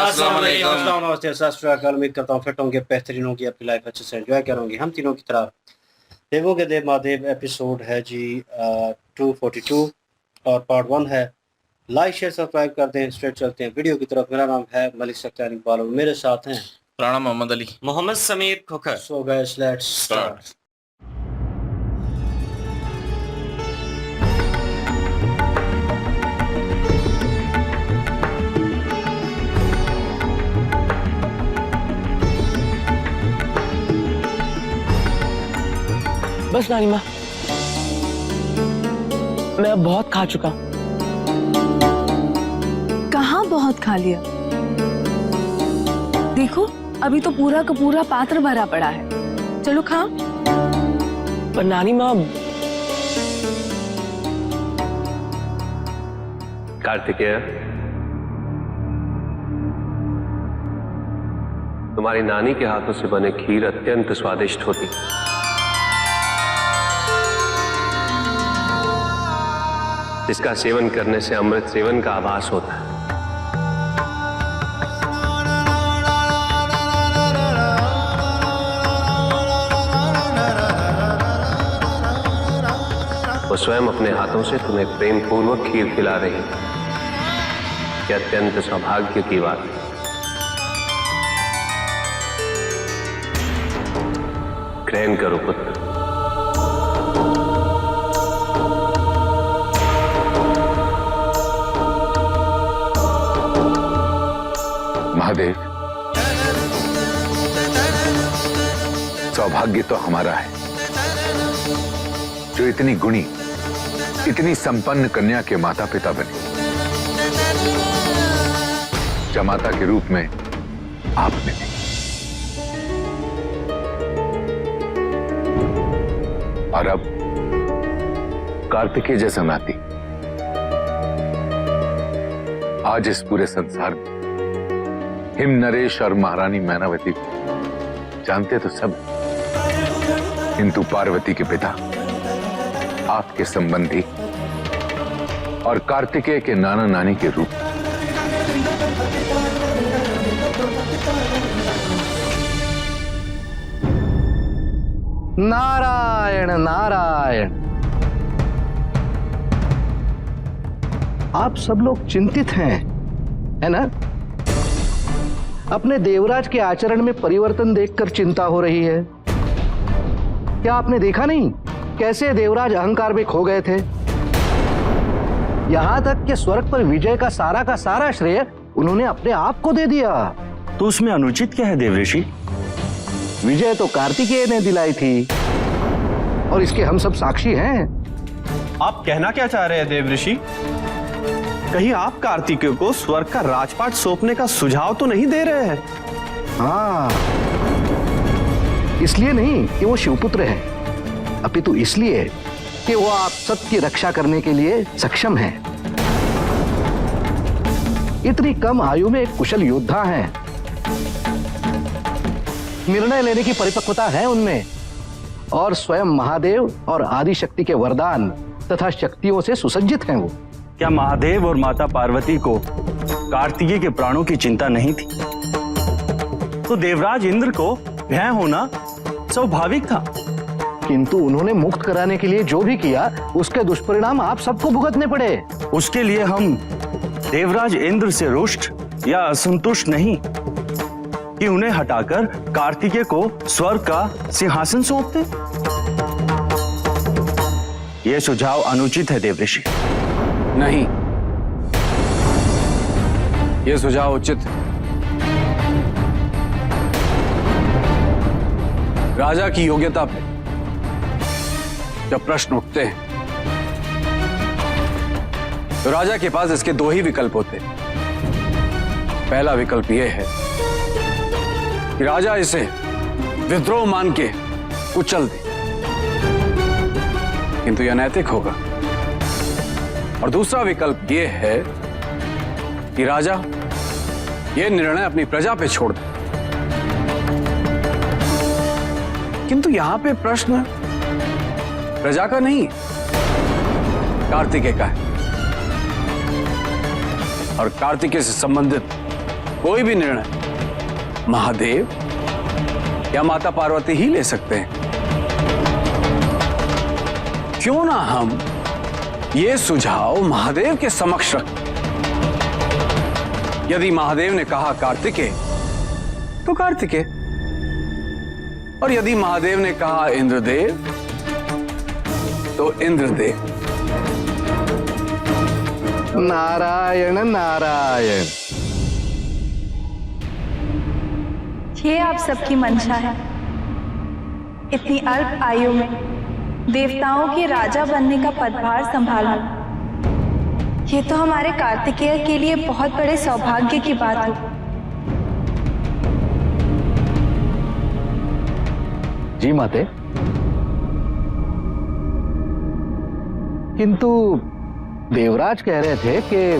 अस्सलाम वालेकुम। नमस्ते, सत श्री अकाल। उम्मीद करता हूँ फिट होंगे, बेहतरीन होंगी, अपनी लाइफ अच्छे से एंजॉय करोगे। हम तीनों की तरह देवों के देव महादेव एपिसोड है जी 242 और पार्ट 1 है। लाइक शेयर सब्सक्राइब कर दें। स्ट्रेट चलते हैं वीडियो की तरफ। मेरा नाम है मलिक सख्तार इकबाल, मेरे साथ हैं Rana Mohammad Ali, Mohammad Sameer Khokhar. So guys let's start. बस नानी माँ, मैं अब बहुत खा चुका। कहाँ बहुत खा लिया? देखो अभी तो पूरा का पूरा पात्र भरा पड़ा है। चलो खाओ। पर नानी माँ, कार्तिकेय, तुम्हारी नानी के हाथों से बने खीर अत्यंत स्वादिष्ट होती। इसका सेवन करने से अमृत सेवन का आभास होता है। वो स्वयं अपने हाथों से तुम्हें प्रेम पूर्वक खीर खिला रही है। यह अत्यंत सौभाग्य की बात है। ग्रहण करो पुत्र। महादेव, सौभाग्य तो हमारा है जो इतनी गुणी, इतनी संपन्न कन्या के माता पिता बने। जमाता के रूप में आप मिले। और अब कार्तिकेय जैसा नाती आज इस पूरे संसार में हिम नरेश और महारानी मैनावती जानते तो सब, किंतु पार्वती के पिता, आपके संबंधी और कार्तिकेय के नाना नानी के रूप नारायण नारायण। आप सब लोग चिंतित हैं, है ना? अपने देवराज के आचरण में परिवर्तन देखकर चिंता हो रही है। क्या आपने देखा नहीं कैसे देवराज अहंकार में खो गए थे? यहां तक कि स्वर्ग पर विजय का सारा श्रेय उन्होंने अपने आप को दे दिया। तो उसमें अनुचित क्या है देवऋषि? विजय तो कार्तिकेय ने दिलाई थी और इसके हम सब साक्षी हैं। आप कहना क्या चाह रहे हैं देवऋषि? कहीं आप कार्तिकेय को स्वर्ग का राजपाट सौंपने का सुझाव तो नहीं दे रहे हैं? हाँ, इसलिए नहीं कि वो शिवपुत्र है, अपितु इसलिए कि वो आप सबकी रक्षा करने के लिए सक्षम है। इतनी कम आयु में एक कुशल योद्धा हैं। निर्णय लेने की परिपक्वता है उनमें, और स्वयं महादेव और आदि शक्ति के वरदान तथा शक्तियों से सुसज्जित हैं वो। क्या महादेव और माता पार्वती को कार्तिकेय के प्राणों की चिंता नहीं थी? तो देवराज इंद्र को भय होना स्वाभाविक था। किंतु उन्होंने मुक्त कराने के लिए जो भी किया, उसके दुष्परिणाम आप सबको भुगतने पड़े। उसके लिए हम देवराज इंद्र से रुष्ट या असंतुष्ट नहीं कि उन्हें हटाकर कार्तिकेय को स्वर्ग का सिंहासन सौंपते। यह सुझाव अनुचित है देवऋषि। नहीं, यह सुझाव उचित है। राजा की योग्यता पे जब प्रश्न उठते हैं तो राजा के पास इसके दो ही विकल्प होते हैं। पहला विकल्प यह है कि राजा इसे विद्रोह मान के कुचल दे, किंतु यह अनैतिक होगा। और दूसरा विकल्प यह है कि राजा यह निर्णय अपनी प्रजा पे छोड़ दे। किंतु यहां पे प्रश्न प्रजा का नहीं, कार्तिकेय का है। और कार्तिकेय से संबंधित कोई भी निर्णय महादेव या माता पार्वती ही ले सकते हैं। क्यों ना हम ये सुझाव महादेव के समक्ष रखें? यदि महादेव ने कहा कार्तिकेय तो कार्तिकेय, और यदि महादेव ने कहा इंद्रदेव तो इंद्रदेव। नारायण नारायण। ये आप सबकी मंशा है। इतनी अल्प आयु में देवताओं के राजा बनने का पदभार संभालना, ये तो हमारे कार्तिकेय के लिए बहुत बड़े सौभाग्य की बात है। जी माते, किंतु देवराज कह रहे थे कि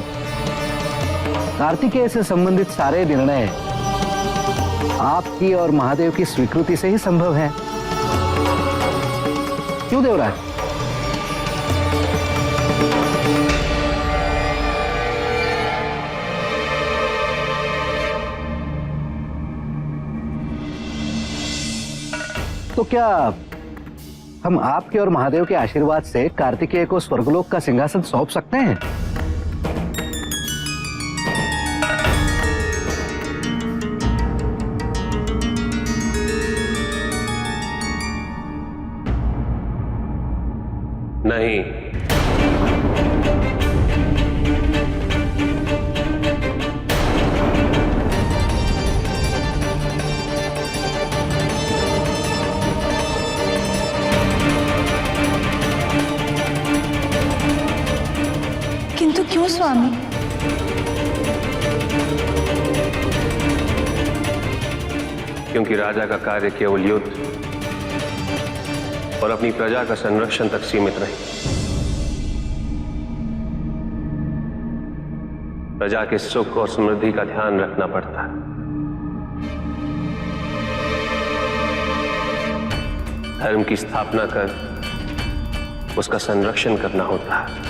कार्तिकेय से संबंधित सारे निर्णय आपकी और महादेव की स्वीकृति से ही संभव है। क्यों देवराज? तो क्या हम आपके और महादेव के आशीर्वाद से कार्तिकेय को स्वर्गलोक का सिंहासन सौंप सकते हैं? नहीं, किंतु क्यों स्वामी? क्योंकि राजा का कार्य केवल युद्ध और अपनी प्रजा का संरक्षण तक सीमित नहीं। प्रजा के सुख और समृद्धि का ध्यान रखना पड़ता है। धर्म की स्थापना कर उसका संरक्षण करना होता है।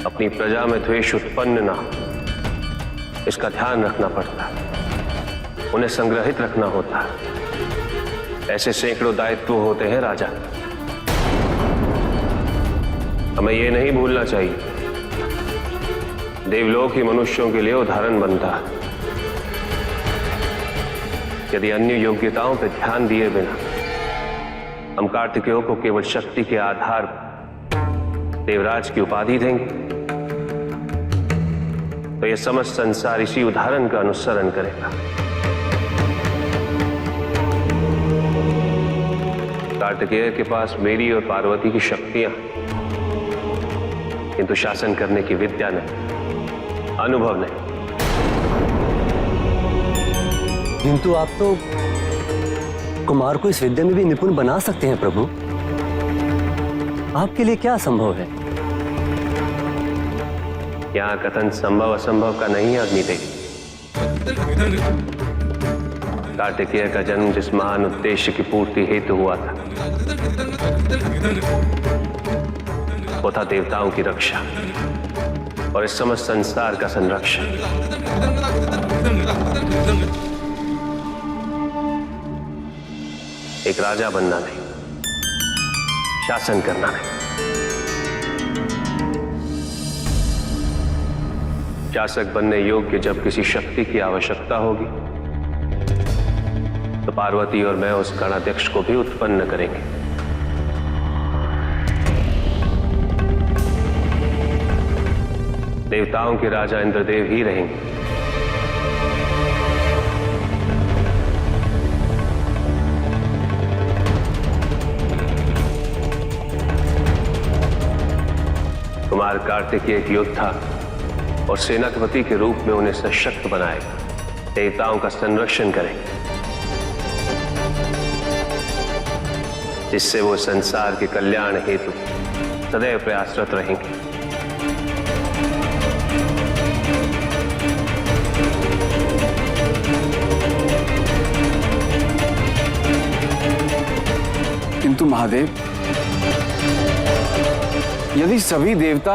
अपनी प्रजा में द्वेष उत्पन्न ना हो, इसका ध्यान रखना पड़ता है। उन्हें संग्रहित रखना होता है। ऐसे सैकड़ों दायित्व होते हैं राजा। हमें यह नहीं भूलना चाहिए, देवलोक ही मनुष्यों के लिए उदाहरण बनता है। यदि अन्य योग्यताओं पर ध्यान दिए बिना हम कार्तिकेय को केवल शक्ति के आधार पर देवराज की उपाधि देंगे तो यह समस्त संसार इसी उदाहरण का अनुसरण करेगा। कार्तिकेय के पास मेरी और पार्वती की शक्तियां, किंतु शासन करने की विद्या नहीं, अनुभव नहीं। किंतु आप तो कुमार को इस विद्या में भी निपुण बना सकते हैं प्रभु। आपके लिए क्या संभव है? यहां कथन संभव असंभव का नहीं है अग्निदेव। कार्तिकेय का जन्म जिस महान उद्देश्य की पूर्ति हेतु हुआ था वो था देवताओं की रक्षा और इस समस्त संसार का संरक्षण। एक राजा बनना नहीं, शासन करना नहीं। शासक बनने योग्य जब किसी शक्ति की आवश्यकता होगी तो पार्वती और मैं उस गणाध्यक्ष को भी उत्पन्न करेंगे। देवताओं के राजा इंद्रदेव ही रहेंगे। कुमार कार्तिकेय एक योद्धा और सेनापति के रूप में उन्हें सशक्त बनाएगा, देवताओं का संरक्षण करेंगे, जिससे वो संसार के कल्याण हेतु सदैव प्रयासरत रहेंगे। किंतु महादेव, यदि सभी देवता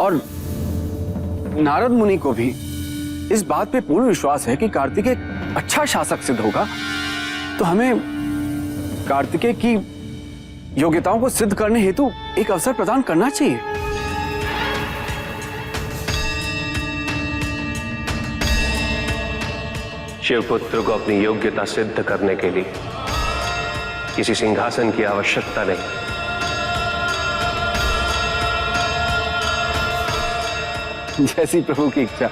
और नारद मुनि को भी इस बात पे पूर्ण विश्वास है कि कार्तिकेय अच्छा शासक सिद्ध होगा, तो हमें कार्तिकेय की योग्यताओं को सिद्ध करने हेतु एक अवसर प्रदान करना चाहिए। शिवपुत्र को अपनी योग्यता सिद्ध करने के लिए किसी सिंहासन की आवश्यकता नहीं। जैसी प्रभु की इच्छा।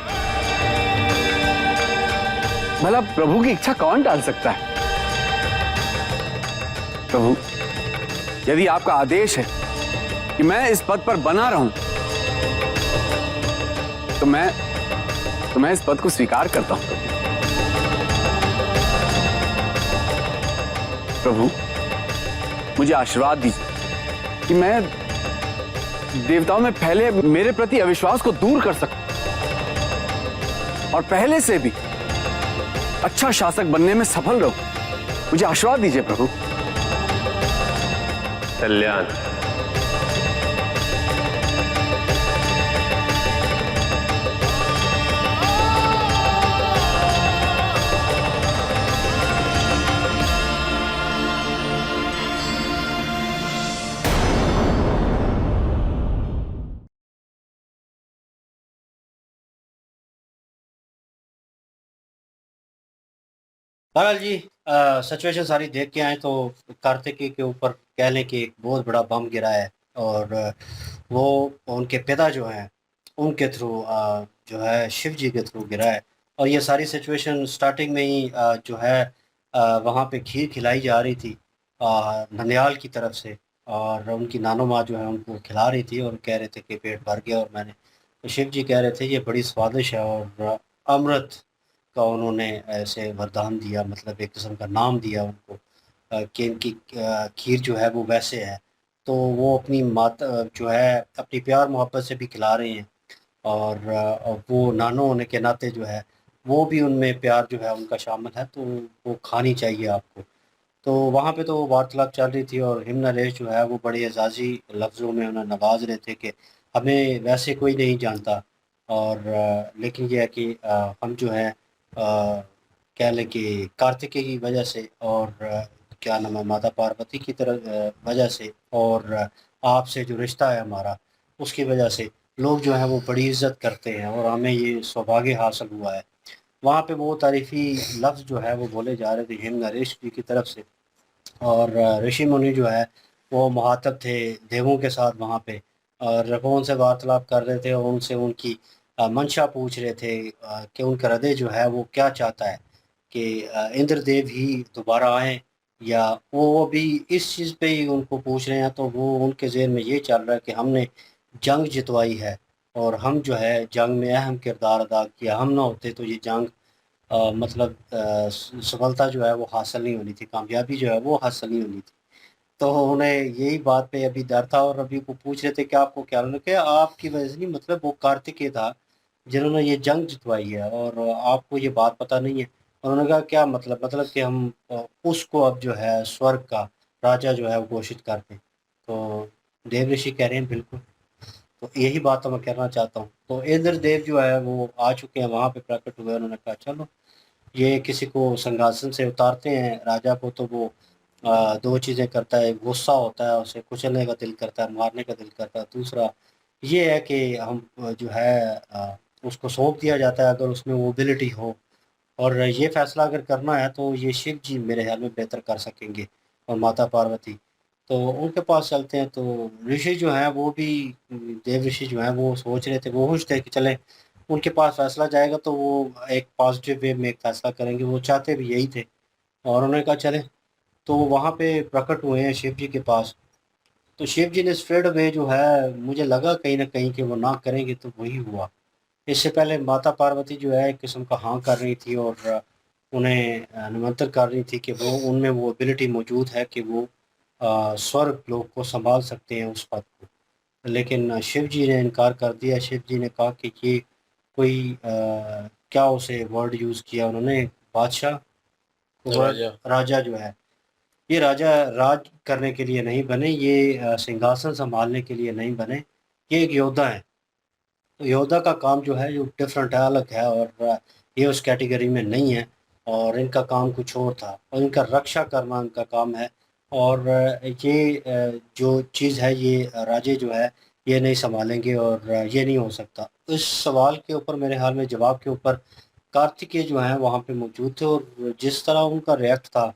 भला प्रभु की इच्छा कौन टाल सकता है? प्रभु, यदि आपका आदेश है कि मैं इस पद पर बना रहूं, तो मैं इस पद को स्वीकार करता हूं। प्रभु, मुझे आशीर्वाद दीजिए कि मैं देवताओं में फैले मेरे प्रति अविश्वास को दूर कर सकूं और पहले से भी अच्छा शासक बनने में सफल रहूं। मुझे आशीर्वाद दीजिए प्रभु। कल्याण। बहरहाल जी सिचुएशन सारी देख के आए तो कार्तिकेय के ऊपर कह लें कि एक बहुत बड़ा बम गिरा है और वो उनके पिता जो हैं उनके थ्रू जो है शिव जी के थ्रू गिरा है। और ये सारी सिचुएशन स्टार्टिंग में ही जो है वहाँ पे खीर खिलाई जा रही थी नंदयाल की तरफ से, और उनकी नानो माँ जो है उनको खिला रही थी और कह रहे थे कि पेट भर गया। और मैंने तो शिव जी कह रहे थे ये बड़ी स्वादिष्ट है और अमृत का उन्होंने ऐसे वरदान दिया, मतलब एक किस्म का नाम दिया उनको कि इनकी खीर जो है वो वैसे है। तो वो अपनी माता जो है अपनी प्यार मोहब्बत से भी खिला रहे हैं और वो नानो होने के नाते जो है वो भी उनमें प्यार जो है उनका शामिल है, तो वो खानी चाहिए आपको। तो वहाँ पे तो वार्तालाप चल रही थी और हिम नरेश जो है वो बड़े एजाज़ी लफ्ज़ों में उन्हें नवाज रहे थे कि हमें वैसे कोई नहीं जानता, और लेकिन यह है कि हम जो है कह लें कि कार्तिकेय की वजह से और क्या नाम है माता पार्वती की तरह वजह से और आपसे जो रिश्ता है हमारा उसकी वजह से लोग जो हैं वो बड़ी इज्जत करते हैं और हमें ये सौभाग्य हासिल हुआ है। वहाँ पे वो तारीफ़ी लफ्ज़ जो है वो बोले जा रहे थे हिम नरेश जी की तरफ से, और ऋषि मुनि जो है वो मुखातब थे देवों के साथ वहाँ पे, और वो उनसे वार्तालाप कर रहे थे और उनसे उनकी मंशा पूछ रहे थे कि उनका हृदय जो है वो क्या चाहता है कि इंद्रदेव ही दोबारा आएँ या वो अभी इस चीज़ पे ही उनको पूछ रहे हैं। तो वो उनके ज़हन में ये चल रहा है कि हमने जंग जितवाई है और हम जो है जंग में अहम किरदार अदा किया, हम ना होते तो ये जंग मतलब सफलता जो है वो हासिल नहीं होनी थी, कामयाबी जो है वो हासिल नहीं होनी थी। तो उन्हें यही बात पे अभी डर था और अभी वो पूछ रहे थे कि आपको क्या लगा कि आपकी वजह से नहीं, मतलब वो कार्तिकेय था जिन्होंने ये जंग जितवाई है और आपको ये बात पता नहीं है। उन्होंने कहा क्या मतलब कि हम उसको अब जो है स्वर्ग का राजा जो है वो घोषित कर दें। तो देव ऋषि कह रहे हैं बिल्कुल, तो यही बात तो मैं कहना चाहता हूँ। तो इंद्र देव जो है वो आ चुके हैं वहाँ पे प्रकट हुए, उन्होंने कहा चलो ये किसी को सिंहासन से उतारते हैं राजा को तो वो दो चीज़ें करता है, गुस्सा होता है, उसे कुचलने का दिल करता है, मारने का दिल करता है। दूसरा ये है कि हम जो है उसको सौंप दिया जाता है अगर उसमें वो एबिलिटी हो, और ये फैसला अगर करना है तो ये शिव जी मेरे ख्याल में बेहतर कर सकेंगे और माता पार्वती। तो उनके पास चलते हैं। तो ऋषि जो हैं वो भी देव ऋषि जो हैं वो सोच रहे थे, वो खुश थे कि चले उनके पास फैसला जाएगा तो वो एक पॉजिटिव वे में एक फैसला करेंगे, वो चाहते भी यही थे। और उन्होंने कहा चले, तो वहाँ पे प्रकट हुए हैं शिव जी के पास। तो शिव जी ने स्ट्रेट वे जो है मुझे लगा कहीं ना कहीं कि वो ना करेंगे, तो वही हुआ। इससे पहले माता पार्वती जो है एक किस्म का हाँ कर रही थी और उन्हें निमंत्रण कर रही थी कि वो उनमें वो एबिलिटी मौजूद है कि वो स्वर्ग लोक को संभाल सकते हैं उस पद को। लेकिन शिव जी ने इनकार कर दिया। शिव जी ने कहा कि ये कोई क्या उसे वर्ड यूज़ किया उन्होंने, बादशाह, राजा जो है ये राजा राज करने के लिए नहीं बने, ये सिंहासन संभालने के लिए नहीं बने, ये एक योद्धा हैं। तो योद्धा का काम जो है, जो डिफरेंट है, अलग है, और ये उस कैटेगरी में नहीं है, और इनका काम कुछ और था, और इनका रक्षा करना इनका काम है। और ये जो चीज़ है, ये राजे जो है ये नहीं संभालेंगे, और ये नहीं हो सकता। इस सवाल के ऊपर, मेरे ख्याल में जवाब के ऊपर, कार्तिकेय जो हैं वहाँ पे मौजूद थे, और जिस तरह उनका रिएक्ट था,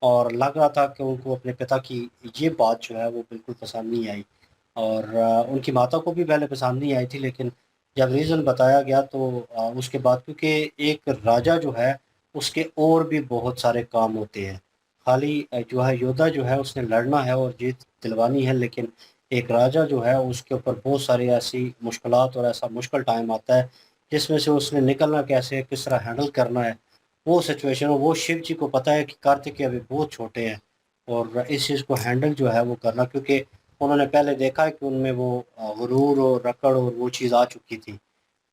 और लग रहा था कि उनको अपने पिता की ये बात जो है वो बिल्कुल पसंद नहीं आई, और उनकी माता को भी पहले पसंद नहीं आई थी, लेकिन जब रीज़न बताया गया तो उसके बाद, क्योंकि एक राजा जो है उसके और भी बहुत सारे काम होते हैं, खाली जो है योद्धा जो है उसने लड़ना है और जीत दिलवानी है, लेकिन एक राजा जो है उसके ऊपर बहुत सारी ऐसी मुश्किलात और ऐसा मुश्किल टाइम आता है जिसमें से उसने निकलना कैसे है, किस तरह हैंडल करना है वो सिचुएशन। वो शिव जी को पता है कि कार्तिकेय अभी बहुत छोटे हैं, और इस चीज़ को हैंडल जो है वो करना, क्योंकि उन्होंने पहले देखा है कि उनमें वो गुरूर और रकड़ और वो चीज़ आ चुकी थी,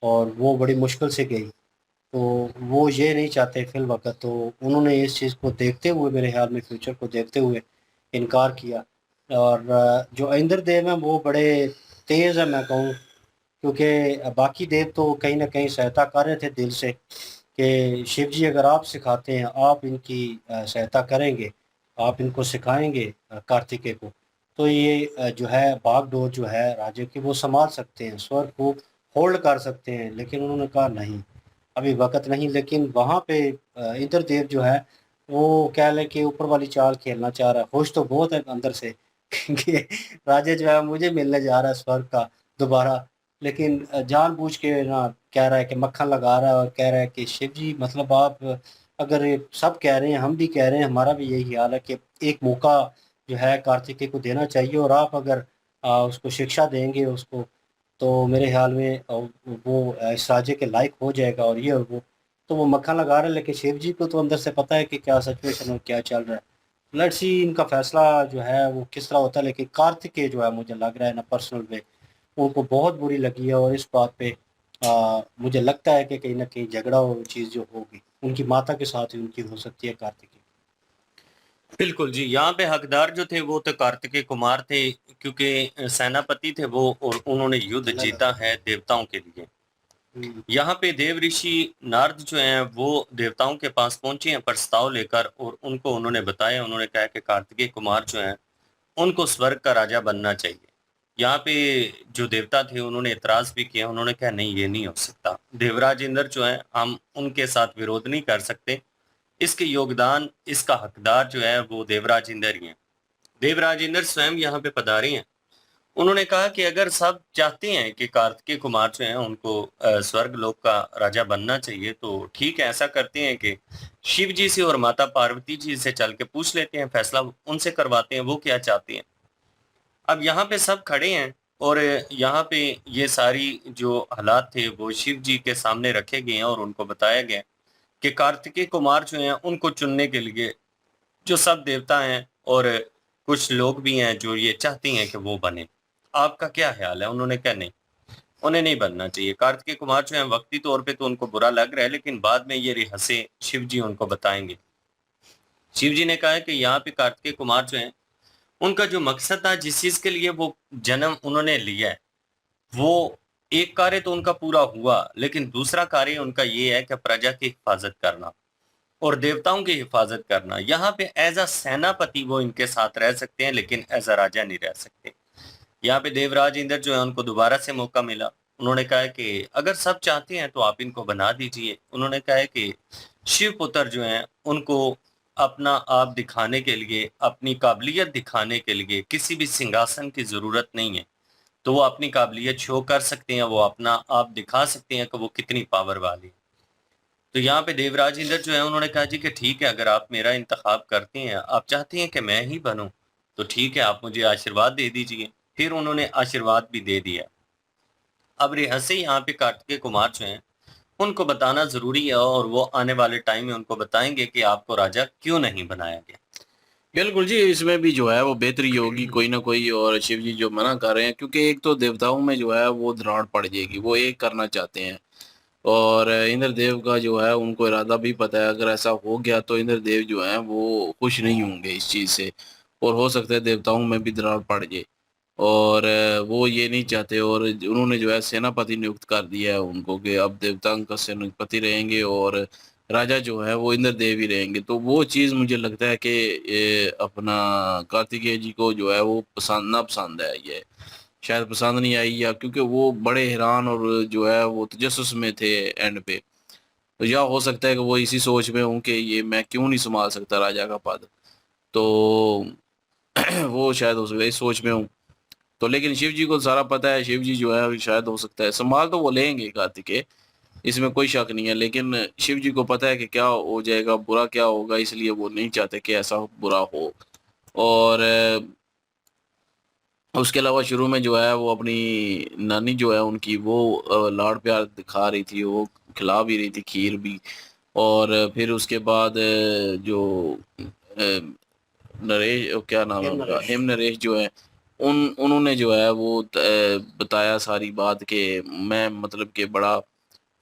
और वो बड़ी मुश्किल से गई। तो वो ये नहीं चाहते फिल वक़्त, तो उन्होंने इस चीज़ को देखते हुए, मेरे ख़्याल में फ्यूचर को देखते हुए इनकार किया। और जो इंद्र देव हैं वो बड़े तेज़ हैं, मैं कहूँ, क्योंकि बाकी देव तो कहीं न कहीं सहायता कर रहे थे दिल से कि शिव जी अगर आप सिखाते हैं, आप इनकी सहायता करेंगे, आप इनको सिखाएँगे कार्तिकेय को, तो ये जो है बागडोर जो है राज्य की वो सँभाल सकते हैं, स्वर्ग को होल्ड कर सकते हैं। लेकिन उन्होंने कहा नहीं, अभी वक़्त नहीं। लेकिन वहाँ पे इंद्रदेव जो है वो कह लें कि ऊपर वाली चाल खेलना चाह रहा है, खुश तो बहुत है अंदर से कि राजा जो है मुझे मिलने जा रहा है स्वर्ग का दोबारा, लेकिन जानबूझ के ना कह रहा है कि मक्खन लगा रहा है, और कह रहा है कि शिव जी, मतलब आप, अगर ये सब कह रहे हैं, हम भी कह रहे हैं, हमारा भी यही हाल है कि एक मौका जो है कार्तिकेय को देना चाहिए, और आप अगर उसको शिक्षा देंगे उसको, तो मेरे ख़्याल में वो इस राज्य के लायक हो जाएगा, और ये और वो। तो वो मक्खन लगा रहे हैं, लेकिन शिव जी को तो अंदर से पता है कि क्या सिचुएशन और क्या चल रहा है। लेट्स सी इनका फ़ैसला जो है वो किस तरह होता है, लेकिन कार्तिकेय जो है मुझे लग रहा है ना पर्सनल वे, उनको बहुत बुरी लगी है, और इस बात पे मुझे लगता है कि कहीं न कहीं झगड़ा और चीज़ जो होगी, उनकी माता के साथ ही उनकी हो सकती है कार्तिकेय। बिल्कुल जी, यहाँ पे हकदार जो थे वो तो कार्तिकेय कुमार थे, क्योंकि सेनापति थे वो, और उन्होंने युद्ध जीता है देवताओं के लिए। यहाँ पे देव ऋषि नारद जो हैं वो देवताओं के पास पहुंचे हैं प्रस्ताव लेकर, और उनको उन्होंने बताया, उन्होंने कहा कि कार्तिकेय कुमार जो हैं उनको स्वर्ग का राजा बनना चाहिए। यहाँ पे जो देवता थे उन्होंने एतराज भी किया, उन्होंने कहा नहीं, ये नहीं हो सकता। देवराज इंद्र जो है, हम उनके साथ विरोध नहीं कर सकते, इसके योगदान, इसका हकदार जो है वो देवराज इंद्र ही है। देवराज इंद्र स्वयं यहाँ पे पधारे हैं। उन्होंने कहा कि अगर सब चाहते हैं कि कार्तिकेय कुमार जो हैं उनको स्वर्ग लोक का राजा बनना चाहिए, तो ठीक है, ऐसा करते हैं कि शिव जी से और माता पार्वती जी से चल के पूछ लेते हैं, फैसला उनसे करवाते हैं वो क्या चाहते हैं। अब यहाँ पे सब खड़े हैं, और यहाँ पे ये सारी जो हालात थे वो शिव जी के सामने रखे गए हैं, और उनको बताया गया कि कार्तिकेय कुमार जो हैं उनको चुनने के लिए जो सब देवता हैं और कुछ लोग भी हैं जो ये चाहती हैं कि वो बने। आपका क्या ख्याल है? उन्होंने कहा नहीं, उन्हें नहीं बनना चाहिए। कार्तिकेय कुमार जो हैं वक्ती तौर पे तो उनको बुरा लग रहा है, लेकिन बाद में ये रिहसे शिव जी उनको बताएंगे। शिव जी ने कहा है कि यहाँ पे कार्तिकेय कुमार जो हैं उनका जो मकसद था, जिस चीज के लिए वो जन्म उन्होंने लिया है, वो एक कार्य तो उनका पूरा हुआ, लेकिन दूसरा कार्य उनका ये है कि प्रजा की हिफाजत करना और देवताओं की हिफाजत करना। यहाँ पे एज अ सेनापति वो इनके साथ रह सकते हैं, लेकिन एज अ राजा नहीं रह सकते। यहाँ पे देवराज इंद्र जो है उनको दोबारा से मौका मिला। उन्होंने कहा है कि अगर सब चाहते हैं तो आप इनको बना दीजिए। उन्होंने कहा है कि शिव पुत्र जो हैं उनको अपना आप दिखाने के लिए, अपनी काबिलियत दिखाने के लिए किसी भी सिंहासन की जरूरत नहीं है, तो वो अपनी काबिलियत शो कर सकते हैं, वो अपना आप दिखा सकते हैं कि वो कितनी पावर वाली है। तो यहाँ पे देवराज इंद्र जो है उन्होंने कहा जी कि ठीक है, अगर आप मेरा इंतखाब करते हैं, आप चाहते हैं कि मैं ही बनूं, तो ठीक है, आप मुझे आशीर्वाद दे दीजिए। फिर उन्होंने आशीर्वाद भी दे दिया। अब रिहसे यहाँ पे कार्तिकेय कुमार जो हैं उनको बताना जरूरी है, और वो आने वाले टाइम में उनको बताएंगे कि आपको राजा क्यों नहीं बनाया गया। बिल्कुल जी, इसमें भी जो है वो बेहतरी होगी कोई ना कोई, और शिव जी जो मना कर रहे हैं, क्योंकि एक तो देवताओं में जो है वो दरार पड़ जाएगी, वो एक करना चाहते हैं, और इंद्रदेव का जो है उनको इरादा भी पता है, अगर ऐसा हो गया तो इंद्रदेव जो है वो खुश नहीं होंगे इस चीज़ से, और हो सकता है देवताओं में भी दरार पड़ जाए, और वो ये नहीं चाहते, और उन्होंने जो है सेनापति नियुक्त कर दिया है उनको कि अब देवताओं का सेनापति रहेंगे और राजा जो है वो इंद्रदेव ही रहेंगे। तो वो चीज़ मुझे लगता है कि अपना कार्तिकेय जी को जो है वो पसंद ना पसंद है, ये शायद पसंद नहीं आई, या क्योंकि वो बड़े हैरान और जो है वो तजस्सुस में थे एंड पे। तो या हो सकता है कि वो इसी सोच में हूँ कि ये मैं क्यों नहीं संभाल सकता राजा का पद, तो वो शायद हो सकता है इस सोच में हूँ। तो लेकिन शिव जी को सारा पता है, शिव जी जो है शायद हो सकता है संभाल तो वो लेंगे कार्तिकेय, इसमें कोई शक नहीं है, लेकिन शिव जी को पता है कि क्या हो जाएगा, बुरा क्या होगा, इसलिए वो नहीं चाहते कि ऐसा बुरा हो। और उसके अलावा शुरू में जो है वो अपनी नानी जो है उनकी वो लाड़ प्यार दिखा रही थी, वो खिला भी रही थी खीर भी, और फिर उसके बाद जो नरेश, क्या नाम है उनका, हेम नरेश जो है उन्होंने जो है वो बताया सारी बात कि मैं मतलब कि बड़ा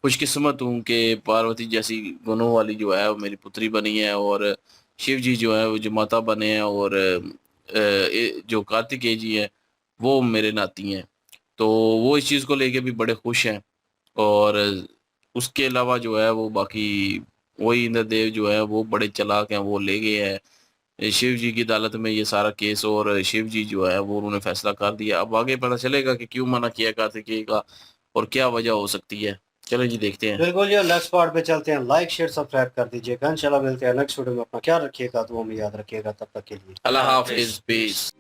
खुशकिस्मत हूँ कि पार्वती जैसी गुणों वाली जो है वो मेरी पुत्री बनी है, और शिव जी जो है वो जो माता बने हैं, और जो कार्तिकेय जी हैं वो मेरे नाती हैं। तो वो इस चीज़ को लेके भी बड़े खुश हैं। और उसके अलावा जो है वो बाकी वही इंद्रदेव जो है वो बड़े चालाक हैं, वो ले गए हैं शिव जी की अदालत में ये सारा केस, और शिव जी जो है वो उन्होंने फैसला कर दिया। अब आगे पता चलेगा कि क्यों मना किया कार्तिकेय का और क्या वजह हो सकती है। चलो जी देखते हैं। बिल्कुल जी, नेक्स्ट पार्ट पे चलते हैं। लाइक शेयर सब्सक्राइब कर दीजिएगा। इंशाल्लाह मिलते हैं नेक्स्ट वीडियो में। अपना ख्याल रखिएगा, दुआ में याद रखिएगा। तब तक के लिए अल्लाह हाफिज, पीस।